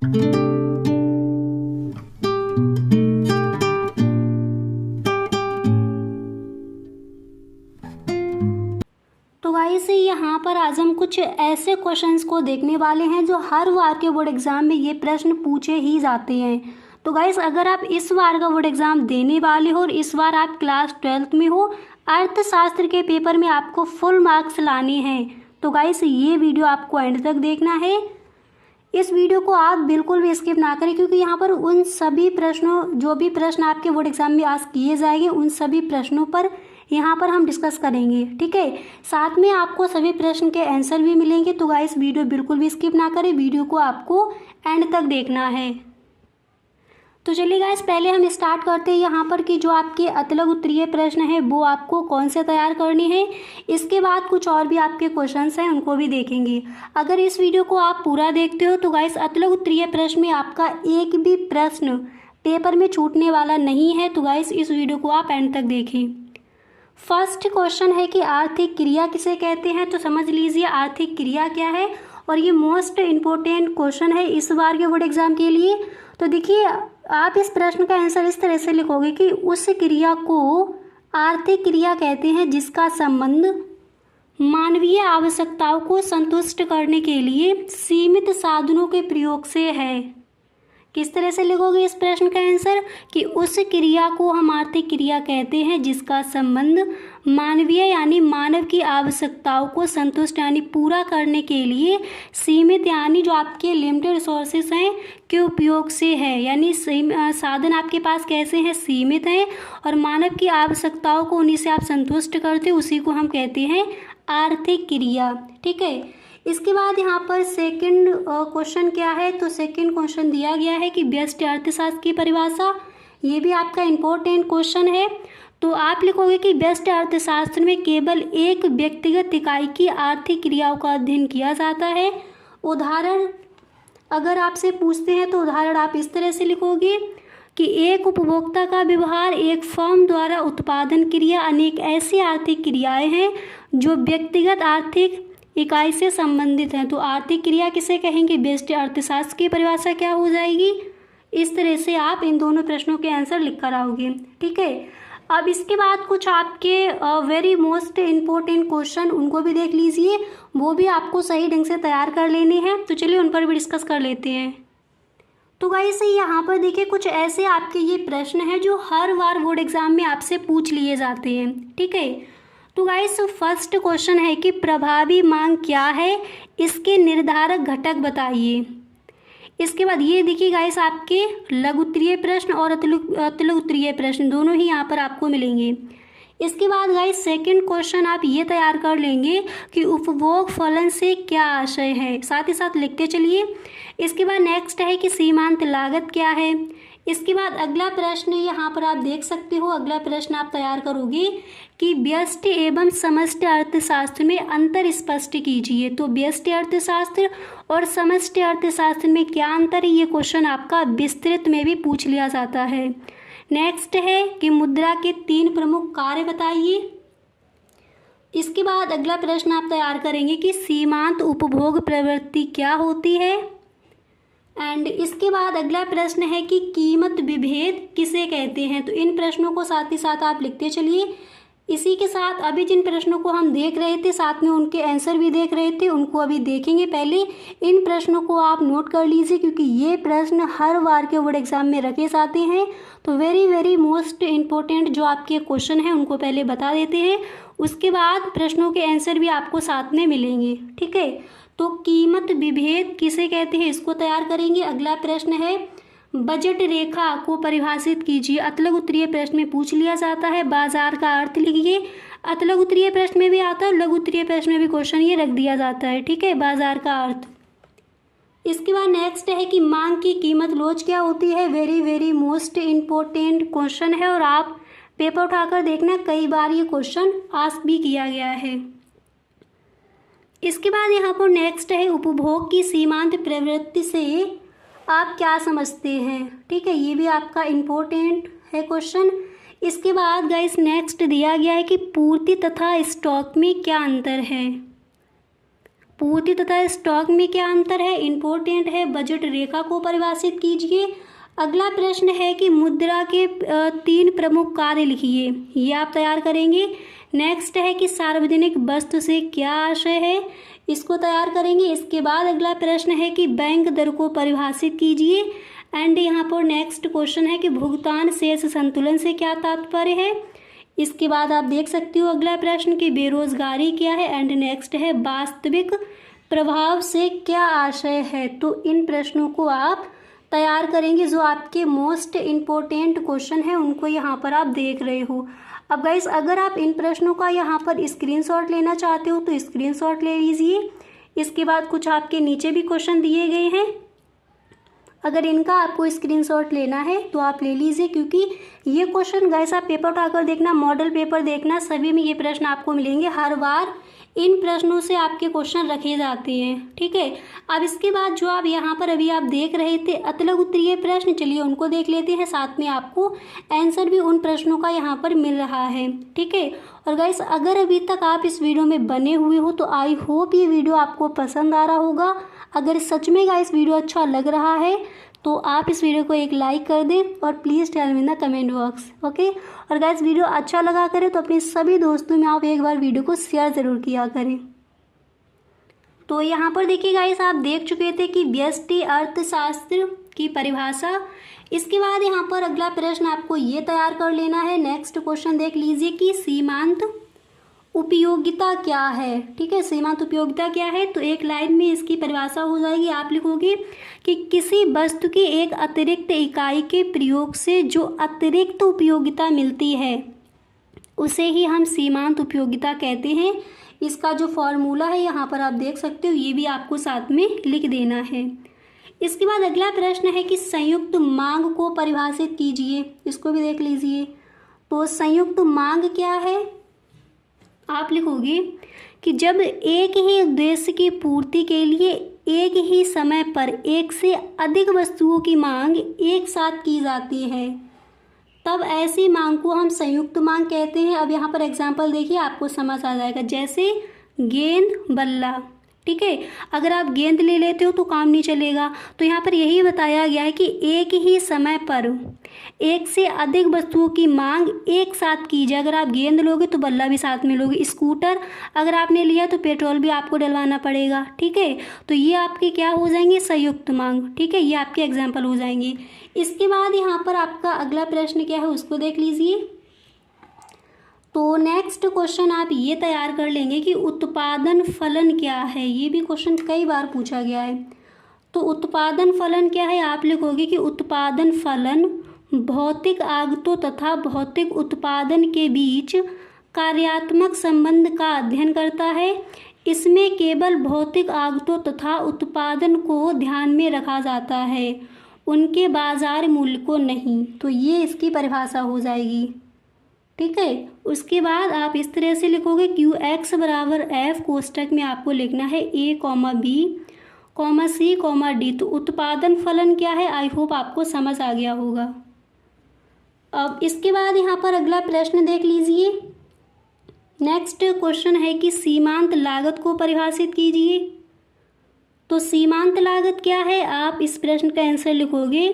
तो गाइस यहाँ पर आज हम कुछ ऐसे क्वेश्चंस को देखने वाले हैं जो हर बार के बोर्ड एग्जाम में ये प्रश्न पूछे ही जाते हैं। तो गाइस अगर आप इस बार का बोर्ड एग्जाम देने वाले हो और इस बार आप क्लास 12th में हो, अर्थशास्त्र के पेपर में आपको फुल मार्क्स लाने हैं, तो गाइस ये वीडियो आपको एंड तक देखना है। इस वीडियो को आप बिल्कुल भी स्किप ना करें, क्योंकि यहाँ पर उन सभी प्रश्नों जो भी प्रश्न आपके बोर्ड एग्जाम में आज किए जाएंगे उन सभी प्रश्नों पर यहाँ पर हम डिस्कस करेंगे। ठीक है, साथ में आपको सभी प्रश्न के आंसर भी मिलेंगे। तो गाइस वीडियो बिल्कुल भी स्किप ना करें, वीडियो को आपको एंड तक देखना है। तो चलिए गाइस पहले हम स्टार्ट करते हैं यहाँ पर कि जो आपके अतलग उत्तरीय प्रश्न है वो आपको कौन से तैयार करने हैं। इसके बाद कुछ और भी आपके क्वेश्चंस हैं उनको भी देखेंगे। अगर इस वीडियो को आप पूरा देखते हो तो गाइस अतलग उत्तरीय प्रश्न में आपका एक भी प्रश्न पेपर में छूटने वाला नहीं है। तो गाइस इस वीडियो को आप एंड तक देखें। फर्स्ट क्वेश्चन है कि आर्थिक क्रिया किसे कहते हैं। तो समझ लीजिए आर्थिक क्रिया क्या है, और ये मोस्ट इम्पोर्टेंट क्वेश्चन है इस बार के बोर्ड एग्जाम के लिए। तो देखिए आप इस प्रश्न का आंसर इस तरह से लिखोगे कि उस क्रिया को आर्थिक क्रिया कहते हैं जिसका संबंध मानवीय आवश्यकताओं को संतुष्ट करने के लिए सीमित साधनों के प्रयोग से है। किस तरह से लिखोगे इस प्रश्न का आंसर कि उस क्रिया को हम आर्थिक क्रिया कहते हैं जिसका संबंध मानवीय यानी मानव की आवश्यकताओं को संतुष्ट यानी पूरा करने के लिए सीमित यानी जो आपके लिमिटेड रिसोर्सेस हैं के उपयोग से है। यानी साधन आपके पास कैसे हैं, सीमित हैं, और मानव की आवश्यकताओं को उन्हीं से आप संतुष्ट करते, उसी को हम कहते हैं आर्थिक क्रिया। ठीक है, इसके बाद यहाँ पर सेकंड क्वेश्चन क्या है। तो सेकंड क्वेश्चन दिया गया है कि व्यष्टि अर्थशास्त्र की परिभाषा, ये भी आपका इम्पोर्टेंट क्वेश्चन है। तो आप लिखोगे कि व्यष्टि अर्थशास्त्र में केवल एक व्यक्तिगत इकाई की आर्थिक क्रियाओं का अध्ययन किया जाता है। उदाहरण अगर आपसे पूछते हैं तो उदाहरण आप इस तरह से लिखोगे कि एक उपभोक्ता का व्यवहार, एक फर्म द्वारा उत्पादन क्रिया, अनेक ऐसी आर्थिक क्रियाएं हैं जो व्यक्तिगत आर्थिक इकाई से संबंधित है। तो आर्थिक क्रिया किसे कहेंगे, व्यष्टि अर्थशास्त्र की परिभाषा क्या हो जाएगी। इस तरह से आप इन दोनों प्रश्नों के आंसर लिख कर आओगे। ठीक है, अब इसके बाद कुछ आपके वेरी मोस्ट इम्पोर्टेंट क्वेश्चन उनको भी देख लीजिए, वो भी आपको सही ढंग से तैयार कर लेने हैं। तो चलिए उन पर भी डिस्कस कर लेते हैं। तो गाइस यहाँ पर देखिए कुछ ऐसे आपके ये प्रश्न हैं जो हर बार बोर्ड एग्जाम में आपसे पूछ लिए जाते हैं। ठीक है, तो गाइस फर्स्ट क्वेश्चन है कि प्रभावी मांग क्या है, इसके निर्धारक घटक बताइए। इसके बाद ये देखिए गाइस आपके लघु उत्तरीय प्रश्न और अतलग उत्तरीय प्रश्न दोनों ही यहाँ पर आपको मिलेंगे। इसके बाद गाइस सेकंड क्वेश्चन आप ये तैयार कर लेंगे कि उपभोग फलन से क्या आशय है, साथ ही साथ लिखते चलिए। इसके बाद नेक्स्ट है कि सीमांत लागत क्या है। इसके बाद अगला प्रश्न यहाँ पर आप देख सकते हो, अगला प्रश्न आप तैयार करोगे कि व्यष्टि एवं समष्टि अर्थशास्त्र में अंतर स्पष्ट कीजिए। तो व्यष्टि अर्थशास्त्र और समष्टि अर्थशास्त्र में क्या अंतर है, ये क्वेश्चन आपका विस्तृत में भी पूछ लिया जाता है। नेक्स्ट है कि मुद्रा के 3 प्रमुख कार्य बताइए। इसके बाद अगला प्रश्न आप तैयार करेंगे कि सीमांत उपभोग प्रवृत्ति क्या होती है। एंड इसके बाद अगला प्रश्न है कि कीमत विभेद किसे कहते हैं। तो इन प्रश्नों को साथ ही साथ आप लिखते चलिए। इसी के साथ अभी जिन प्रश्नों को हम देख रहे थे साथ में उनके आंसर भी देख रहे थे, उनको अभी देखेंगे। पहले इन प्रश्नों को आप नोट कर लीजिए क्योंकि ये प्रश्न हर बार के बोर्ड एग्जाम में रखे जाते हैं। तो वेरी मोस्ट इम्पोर्टेंट जो आपके क्वेश्चन हैं उनको पहले बता देते हैं, उसके बाद प्रश्नों के आंसर भी आपको साथ में मिलेंगे। ठीक है, तो कीमत विभेद किसे कहते हैं इसको तैयार करेंगे। अगला प्रश्न है बजट रेखा को परिभाषित कीजिए। अतलग उत्तरीय प्रश्न में पूछ लिया जाता है। बाजार का अर्थ लिखिए। अतलग उत्तरीय प्रश्न में भी आता है, लघु उत्तरीय प्रश्न में भी क्वेश्चन ये रख दिया जाता है। ठीक है, बाजार का अर्थ। इसके बाद नेक्स्ट है कि मांग की कीमत लोच क्या होती है। वेरी मोस्ट इम्पोर्टेंट क्वेश्चन है और आप पेपर उठाकर देखना, कई बार ये क्वेश्चन आस्क भी किया गया है। इसके बाद यहाँ पर नेक्स्ट है उपभोग की सीमांत प्रवृत्ति से आप क्या समझते हैं। ठीक है, ये भी आपका इम्पोर्टेंट है क्वेश्चन। इसके बाद गाइस नेक्स्ट दिया गया है कि पूर्ति तथा स्टॉक में क्या अंतर है। पूर्ति तथा स्टॉक में क्या अंतर है, इम्पोर्टेंट है। बजट रेखा को परिभाषित कीजिए। अगला प्रश्न है कि मुद्रा के 3 प्रमुख कार्य लिखिए, ये आप तैयार करेंगे। नेक्स्ट है कि सार्वजनिक वस्तु से क्या आशय है, इसको तैयार करेंगे। इसके बाद अगला प्रश्न है कि बैंक दर को परिभाषित कीजिए। एंड यहाँ पर नेक्स्ट क्वेश्चन है कि भुगतान शेष संतुलन से क्या तात्पर्य है। इसके बाद आप देख सकते हो अगला प्रश्न कि बेरोजगारी क्या है। एंड नेक्स्ट है वास्तविक प्रभाव से क्या आशय है। तो इन प्रश्नों को आप तैयार करेंगे, जो आपके मोस्ट इम्पोर्टेंट क्वेश्चन है उनको यहाँ पर आप देख रहे हो। अब गाइस, अगर आप इन प्रश्नों का यहाँ पर स्क्रीनशॉट लेना चाहते हो तो स्क्रीनशॉट ले लीजिए। इसके बाद कुछ आपके नीचे भी क्वेश्चन दिए गए हैं, अगर इनका आपको स्क्रीनशॉट लेना है तो आप ले लीजिए, क्योंकि ये क्वेश्चन गाइस आप पेपर उठाकर देखना, मॉडल पेपर देखना, सभी में ये प्रश्न आपको मिलेंगे। हर बार इन प्रश्नों से आपके क्वेश्चन रखे जाते हैं, ठीक है। अब इसके बाद जो आप यहाँ पर अभी आप देख रहे थे अतलग उत्तरीय प्रश्न, चलिए उनको देख लेते हैं, साथ में आपको आंसर भी उन प्रश्नों का यहाँ पर मिल रहा है, ठीक है। और गाइस, अगर अभी तक आप इस वीडियो में बने हुए हो तो आई होप ये वीडियो आपको पसंद आ रहा होगा। अगर सच में गाइस वीडियो अच्छा लग रहा है तो आप इस वीडियो को एक लाइक कर दें और please tell me in the comment box, okay. और गाइस, वीडियो अच्छा लगा करें तो अपने सभी दोस्तों में आप एक बार वीडियो को शेयर ज़रूर किया करें। तो यहाँ पर देखिए गाइस, आप देख चुके थे कि व्यष्टि अर्थशास्त्र की परिभाषा। इसके बाद यहाँ पर अगला प्रश्न आपको ये तैयार कर लेना है। नेक्स्ट क्वेश्चन देख लीजिए कि सीमांत उपयोगिता क्या है, ठीक है। सीमांत उपयोगिता क्या है, तो एक लाइन में इसकी परिभाषा हो जाएगी। आप लिखोगे कि किसी वस्तु की एक अतिरिक्त इकाई के प्रयोग से जो अतिरिक्त उपयोगिता मिलती है उसे ही हम सीमांत उपयोगिता कहते हैं। इसका जो फॉर्मूला है यहाँ पर आप देख सकते हो, ये भी आपको साथ में लिख देना है। इसके बाद अगला प्रश्न है कि संयुक्त मांग को परिभाषित कीजिए, इसको भी देख लीजिए। तो संयुक्त मांग क्या है, आप लिखोगे कि जब एक ही उद्देश्य की पूर्ति के लिए एक ही समय पर एक से अधिक वस्तुओं की मांग एक साथ की जाती है तब ऐसी मांग को हम संयुक्त मांग कहते हैं। अब यहाँ पर एग्जांपल देखिए, आपको समझ आ जाएगा। जैसे गेंद बल्ला, ठीक है। अगर आप गेंद ले लेते हो तो काम नहीं चलेगा, तो यहाँ पर यही बताया गया है कि एक ही समय पर एक से अधिक वस्तुओं की मांग एक साथ की जाए। अगर आप गेंद लोगे तो बल्ला भी साथ में लोगे। स्कूटर अगर आपने लिया तो पेट्रोल भी आपको डलवाना पड़ेगा, ठीक है। तो ये आपके क्या हो जाएंगे, संयुक्त मांग, ठीक है। ये आपके एग्जाम्पल हो जाएंगे। इसके बाद यहाँ पर आपका अगला प्रश्न क्या है उसको देख लीजिए। तो नेक्स्ट क्वेश्चन आप ये तैयार कर लेंगे कि उत्पादन फलन क्या है। ये भी क्वेश्चन कई बार पूछा गया है। तो उत्पादन फलन क्या है, आप लिखोगे कि उत्पादन फलन भौतिक आगतों तथा भौतिक उत्पादन के बीच कार्यात्मक संबंध का अध्ययन करता है। इसमें केवल भौतिक आगतों तथा उत्पादन को ध्यान में रखा जाता है, उनके बाजार मूल्य को नहीं। तो ये इसकी परिभाषा हो जाएगी, ठीक है। उसके बाद आप इस तरह से लिखोगे क्यू एक्स बराबर एफ, कोष्टक में आपको लिखना है ए comma B comma C comma D. तो उत्पादन फलन क्या है, आई होप आपको समझ आ गया होगा। अब इसके बाद यहाँ पर अगला प्रश्न देख लीजिए। नेक्स्ट क्वेश्चन है कि सीमांत लागत को परिभाषित कीजिए। तो सीमांत लागत क्या है, आप इस प्रश्न का आंसर लिखोगे।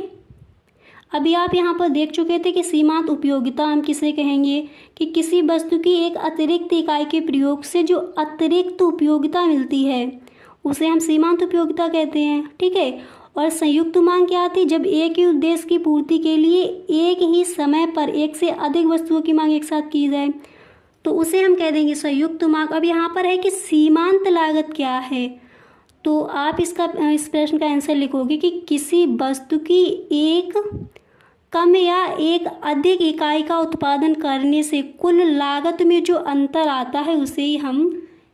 अभी आप यहाँ पर देख चुके थे कि सीमांत उपयोगिता हम किसे कहेंगे, कि किसी वस्तु की एक अतिरिक्त इकाई के प्रयोग से जो अतिरिक्त उपयोगिता मिलती है उसे हम सीमांत उपयोगिता कहते हैं, ठीक है। और संयुक्त मांग क्या आती है, जब एक ही उद्देश्य की पूर्ति के लिए एक ही समय पर एक से अधिक वस्तुओं की मांग एक साथ की जाए तो उसे हम कह देंगे संयुक्त मांग। अब यहाँ पर है कि सीमांत लागत क्या है, तो आप इस प्रश्न का आंसर लिखोगे कि किसी वस्तु की एक कम या एक अधिक इकाई का उत्पादन करने से कुल लागत में जो अंतर आता है उसे ही हम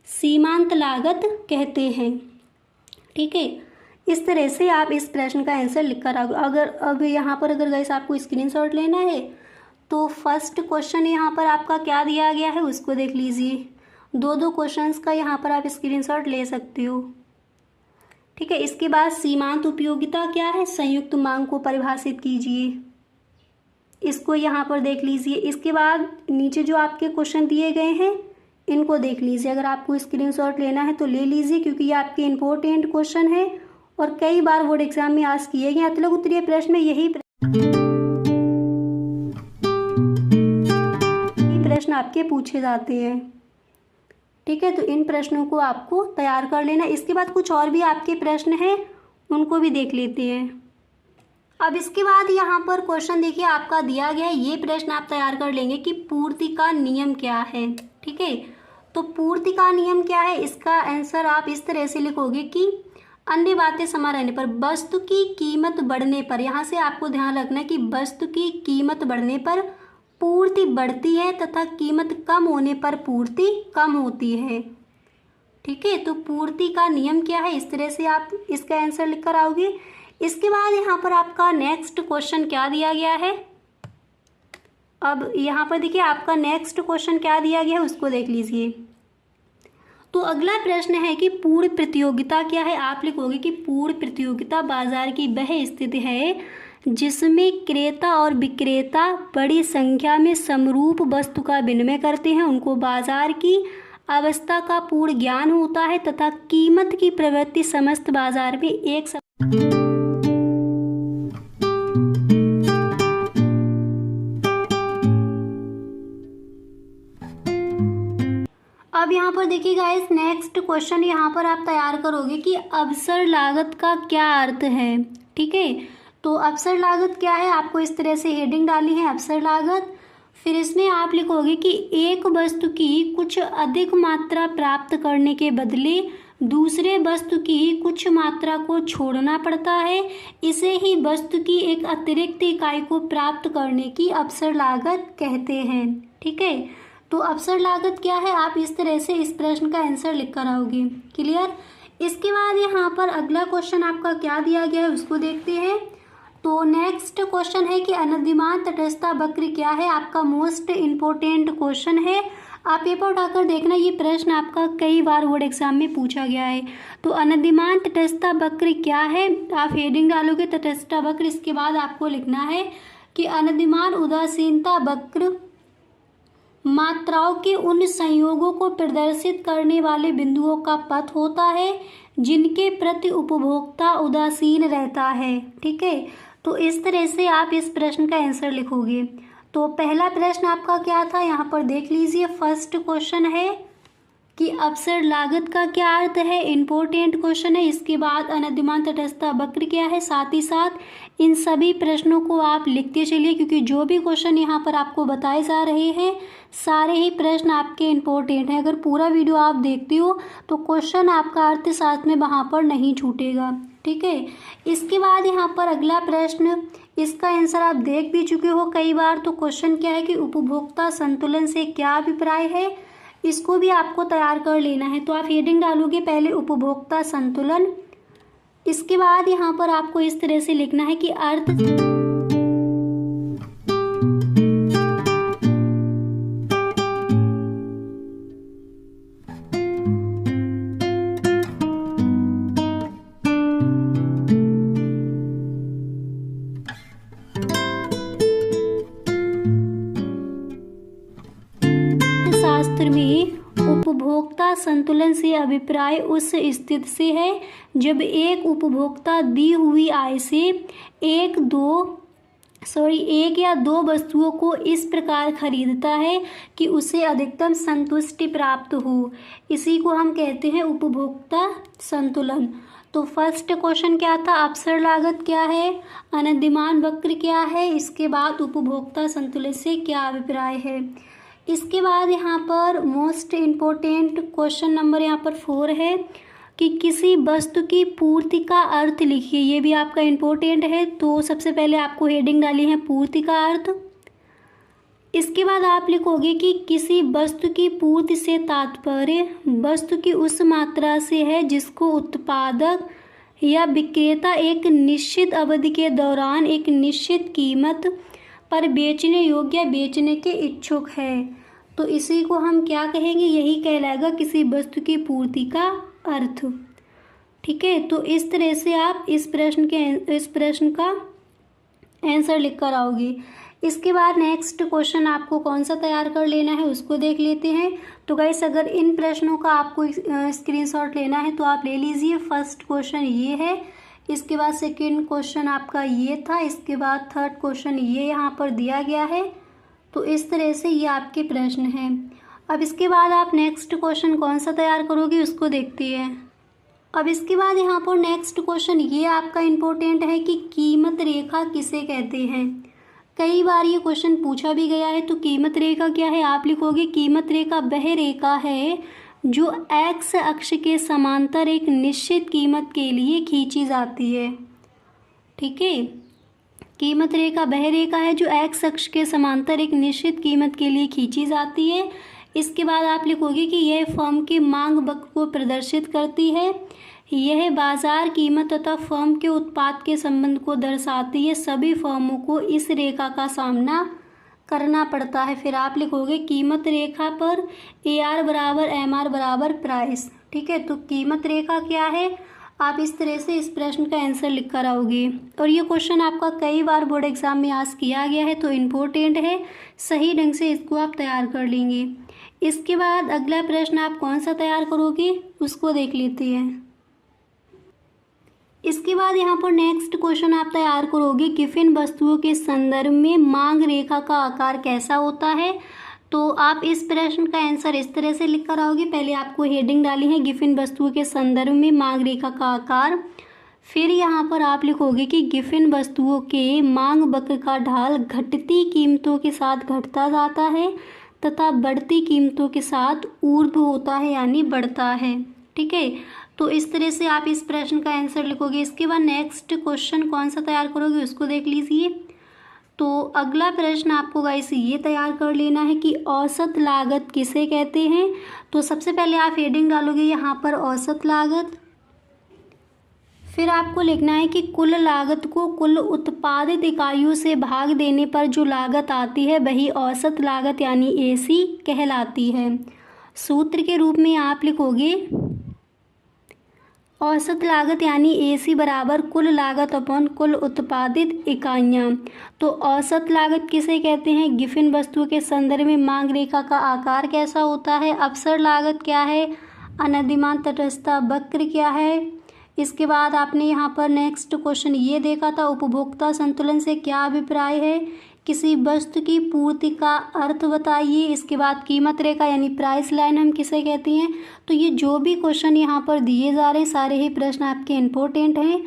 सीमांत लागत कहते हैं, ठीक है। इस तरह से आप इस प्रश्न का आंसर लिख कर अगर अब यहाँ पर अगर गाइस आपको स्क्रीनशॉट लेना है तो फर्स्ट क्वेश्चन यहाँ पर आपका क्या दिया गया है उसको देख लीजिए। दो क्वेश्चंस का यहाँ पर आप स्क्रीनशॉट ले सकते हो, ठीक है। इसके बाद सीमांत उपयोगिता क्या है, संयुक्त मांग को परिभाषित कीजिए, इसको यहाँ पर देख लीजिए। इसके बाद नीचे जो आपके क्वेश्चन दिए गए हैं इनको देख लीजिए। अगर आपको स्क्रीनशॉट लेना है तो ले लीजिए, क्योंकि ये आपके इम्पोर्टेंट क्वेश्चन है और कई बार बोर्ड एग्जाम में आज किए गए अतलग उत्तरीय प्रश्न में यही प्रश्न आपके पूछे जाते हैं। ठीक है, तो इन प्रश्नों को आपको तैयार कर लेना। इसके बाद कुछ और भी आपके प्रश्न हैं, उनको भी देख लेते हैं। अब इसके बाद यहाँ पर क्वेश्चन देखिए आपका दिया गया है, ये प्रश्न आप तैयार कर लेंगे कि पूर्ति का नियम क्या है। ठीक है, तो पूर्ति का नियम क्या है, इसका आंसर आप इस तरह से लिखोगे कि अन्य बातें समान रहने पर वस्तु की कीमत बढ़ने पर, यहाँ से आपको ध्यान रखना है कि वस्तु की कीमत बढ़ने पर पूर्ति बढ़ती है तथा कीमत कम होने पर पूर्ति कम होती है। ठीक है, तो पूर्ति का नियम क्या है, इस तरह से आप इसका आंसर लिख कर आओगे। इसके बाद यहाँ पर आपका नेक्स्ट क्वेश्चन क्या दिया गया है, अब यहाँ पर देखिए आपका नेक्स्ट क्वेश्चन क्या दिया गया है उसको देख लीजिए। तो अगला प्रश्न है कि पूर्ण प्रतियोगिता क्या है। आप लिखोगे कि पूर्ण प्रतियोगिता बाजार की वह स्थिति है जिसमें क्रेता और विक्रेता बड़ी संख्या में समरूप वस्तु का विनिमय करते हैं, उनको बाजार की अवस्था का पूर्ण ज्ञान होता है तथा कीमत की प्रवृत्ति समस्त बाजार में एक अब यहाँ पर देखिए गाइस नेक्स्ट क्वेश्चन यहाँ पर आप तैयार करोगे कि अवसर लागत का क्या अर्थ है। ठीक है, तो अवसर लागत क्या है, आपको इस तरह से हेडिंग डाली है अवसर लागत। फिर इसमें आप लिखोगे कि एक वस्तु की कुछ अधिक मात्रा प्राप्त करने के बदले दूसरे वस्तु की कुछ मात्रा को छोड़ना पड़ता है, इसे ही वस्तु की एक अतिरिक्त इकाई को प्राप्त करने की अवसर लागत कहते हैं। ठीक है, तो अवसर लागत क्या है, आप इस तरह से इस प्रश्न का आंसर लिख कर आओगे। क्लियर। इसके बाद यहाँ पर अगला क्वेश्चन आपका क्या दिया गया है उसको देखते हैं। तो नेक्स्ट क्वेश्चन है कि अनधिमान तटस्थता वक्र क्या है, आपका मोस्ट इम्पोर्टेंट क्वेश्चन है। आप पेपर उठाकर देखना, ये प्रश्न आपका कई बार बोर्ड एग्जाम में पूछा गया है। तो अनधिमान तटस्थता वक्र क्या है, आप हेडिंग डालोगे तटस्थता वक्र। इसके बाद आपको लिखना है कि अनधिमान उदासीनता वक्र मात्राओं के उन संयोगों को प्रदर्शित करने वाले बिंदुओं का पथ होता है जिनके प्रति उपभोक्ता उदासीन रहता है। ठीक है, तो इस तरह से आप इस प्रश्न का आंसर लिखोगे। तो पहला प्रश्न आपका क्या था, यहाँ पर देख लीजिए। फर्स्ट क्वेश्चन है कि अवसर लागत का क्या अर्थ है, इम्पोर्टेंट क्वेश्चन है। इसके बाद अनधिमान तटस्थता वक्र क्या है, साथ ही साथ इन सभी प्रश्नों को आप लिखते चलिए, क्योंकि जो भी क्वेश्चन यहाँ पर आपको बताए जा रहे हैं सारे ही प्रश्न आपके इम्पोर्टेंट हैं। अगर पूरा वीडियो आप देखते हो तो क्वेश्चन आपका अर्थ साथ में वहाँ पर नहीं छूटेगा। ठीक है, इसके बाद यहाँ पर अगला प्रश्न, इसका आंसर आप देख भी चुके हो कई बार। तो क्वेश्चन क्या है कि उपभोक्ता संतुलन से क्या अभिप्राय है, इसको भी आपको तैयार कर लेना है। तो आप हेडिंग डालोगे पहले उपभोक्ता संतुलन, इसके बाद यहाँ पर आपको इस तरह से लिखना है कि अर्थ शास्त्र में उपभोक्ता संतुलन से अभिप्राय उस स्थिति से है जब एक उपभोक्ता दी हुई आय से एक या दो वस्तुओं को इस प्रकार खरीदता है कि उसे अधिकतम संतुष्टि प्राप्त हो। इसी को हम कहते हैं उपभोक्ता संतुलन। तो फर्स्ट क्वेश्चन क्या था, अवसर लागत क्या है, अनधिमान वक्र क्या है, इसके बाद उपभोक्ता संतुलन से क्या अभिप्राय है। इसके बाद यहाँ पर मोस्ट इम्पोर्टेंट क्वेश्चन नंबर यहाँ पर 4 है कि किसी वस्तु की पूर्ति का अर्थ लिखिए। ये भी आपका इम्पोर्टेंट है। तो सबसे पहले आपको हेडिंग डाली है पूर्ति का अर्थ। इसके बाद आप लिखोगे कि किसी वस्तु की पूर्ति से तात्पर्य वस्तु की उस मात्रा से है जिसको उत्पादक या विक्रेता एक निश्चित अवधि के दौरान एक निश्चित कीमत पर बेचने योग्य बेचने के इच्छुक है। तो इसी को हम क्या कहेंगे, यही कहलाएगा किसी वस्तु की पूर्ति का अर्थ। ठीक है, तो इस तरह से आप इस प्रश्न का आंसर लिख कर आओगे। इसके बाद नेक्स्ट क्वेश्चन आपको कौन सा तैयार कर लेना है उसको देख लेते हैं। तो गाइस अगर इन प्रश्नों का आपको स्क्रीनशॉट लेना है तो आप ले लीजिए। फर्स्ट क्वेश्चन ये है, इसके बाद सेकंड क्वेश्चन आपका ये था, इसके बाद थर्ड क्वेश्चन ये यहाँ पर दिया गया है। तो इस तरह से ये आपके प्रश्न हैं। अब इसके बाद आप नेक्स्ट क्वेश्चन कौन सा तैयार करोगे उसको देखते हैं। अब इसके बाद यहाँ पर नेक्स्ट क्वेश्चन ये आपका इम्पोर्टेंट है कि कीमत रेखा किसे कहते हैं। कई बार ये क्वेश्चन पूछा भी गया है। तो कीमत रेखा क्या है, आप लिखोगे कीमत रेखा वह रेखा है जो एक्स अक्ष के समांतर एक निश्चित कीमत के लिए खींची जाती है। ठीक है, कीमत रेखा वह रेखा है जो एक्स अक्ष के समांतर एक निश्चित कीमत के लिए खींची जाती है। इसके बाद आप लिखोगे कि यह फर्म की मांग वक्र को प्रदर्शित करती है। यह बाजार कीमत तथा फर्म के उत्पाद के संबंध को दर्शाती है। सभी फर्मों को इस रेखा का सामना करना पड़ता है। फिर आप लिखोगे कीमत रेखा पर AR बराबर MR बराबर प्राइस। ठीक है, तो कीमत रेखा क्या है, आप इस तरह से इस प्रश्न का आंसर लिख कर आओगे। और ये क्वेश्चन आपका कई बार बोर्ड एग्जाम में आस्क किया गया है, तो इम्पोर्टेंट है, सही ढंग से इसको आप तैयार कर लेंगे। इसके बाद अगला प्रश्न आप कौन सा तैयार करोगे उसको देख लेते हैं। इसके बाद यहाँ पर नेक्स्ट क्वेश्चन आप तैयार करोगे गिवन वस्तुओं के संदर्भ में मांग रेखा का आकार कैसा होता है। तो आप इस प्रश्न का आंसर इस तरह से लिख कर आओगे। पहले आपको हेडिंग डाली है गिवन वस्तुओं के संदर्भ में मांग रेखा का आकार। फिर यहाँ पर आप लिखोगे कि गिवन वस्तुओं के मांग वक्र का ढाल घटती कीमतों के साथ घटता जाता है तथा बढ़ती कीमतों के साथ ऊर्ध्व होता है यानी बढ़ता है। ठीक है, तो इस तरह से आप इस प्रश्न का आंसर लिखोगे। इसके बाद नेक्स्ट क्वेश्चन कौन सा तैयार करोगे उसको देख लीजिए। तो अगला प्रश्न आपको गाइस ये तैयार कर लेना है कि औसत लागत किसे कहते हैं। तो सबसे पहले आप हेडिंग डालोगे यहाँ पर औसत लागत। फिर आपको लिखना है कि कुल लागत को कुल उत्पादित इकाइयों से भाग देने पर जो लागत आती है वही औसत लागत यानी AC कहलाती है। सूत्र के रूप में आप लिखोगे औसत लागत यानी AC बराबर कुल लागत अपॉन कुल उत्पादित इकाइयाँ। तो औसत लागत किसे कहते हैं, गिवन वस्तु के संदर्भ में मांग रेखा का आकार कैसा होता है, अवसर लागत क्या है, अनधिमान तटस्थता वक्र क्या है। इसके बाद आपने यहाँ पर नेक्स्ट क्वेश्चन ये देखा था उपभोक्ता संतुलन से क्या अभिप्राय है, किसी वस्तु की पूर्ति का अर्थ बताइए। इसके बाद कीमत रेखा यानी प्राइस लाइन हम किसे कहते हैं। तो ये जो भी क्वेश्चन यहाँ पर दिए जा रहे सारे ही प्रश्न आपके इम्पोर्टेंट हैं।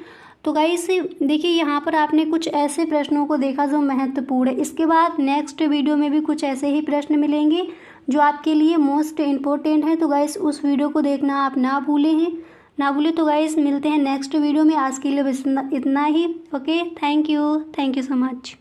तो गाइस देखिए यहाँ पर आपने कुछ ऐसे प्रश्नों को देखा जो महत्वपूर्ण है। इसके बाद नेक्स्ट वीडियो में भी कुछ ऐसे ही प्रश्न मिलेंगे जो आपके लिए मोस्ट इम्पोर्टेंट हैं। तो गाइस उस वीडियो को देखना आप ना भूलें। तो गाइस मिलते हैं नेक्स्ट वीडियो में। आज के लिए बस इतना ही। Okay, thank you so much.